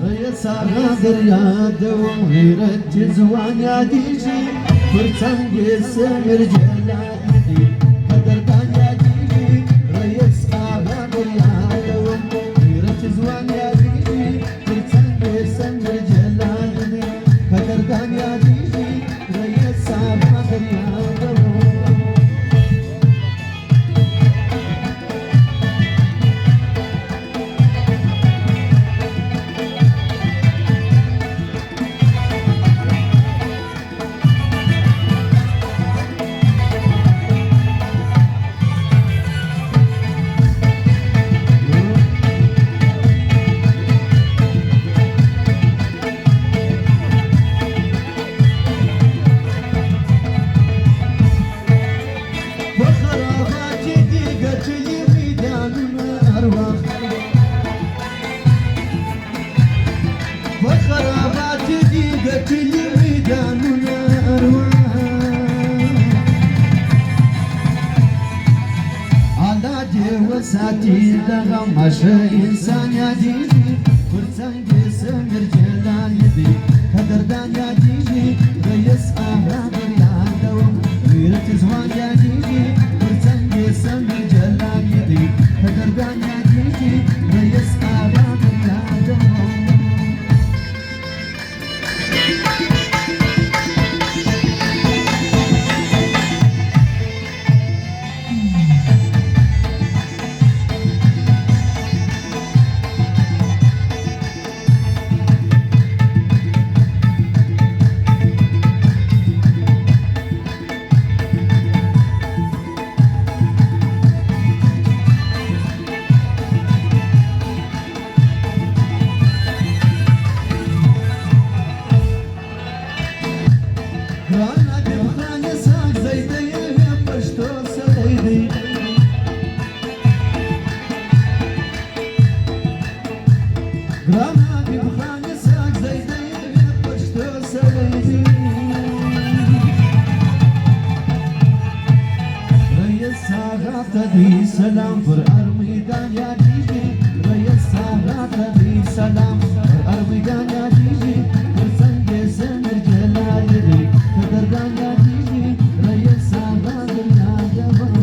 رئيس غادر يا دوم غيرت زوان يا ديجي فرسان قسم رجالاتي قدر كان يا ديجي رئيس غادر يا دوم غيرت زوان يا ديجي فرسان قسم رجالاتي قدر كان يا ديجي رئيس غادر يا دوم وخرابات ديقة الميدان والأرواح على جوساتي لغمش إنسان يا ديجي فرسان قسم رجال يدي قدردان يا ديجي ريس أهراب يا دوم غيرت زوان يا ديجي فرسان قسم رجال يدي قدردان يا ديجي ريس أهراب يا دوم Grana dibhane saag zayde pashto salaydi Grana dibhane saag zayde pashto salaydi Rayas saagata di salam par armidan ya diji Rayas saagata di salam par armidan ya diji Sange sange jalali قدردان يا ديجي رئيس غادر يا دوم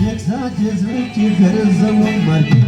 Yeksa cezveti ferzavum mardi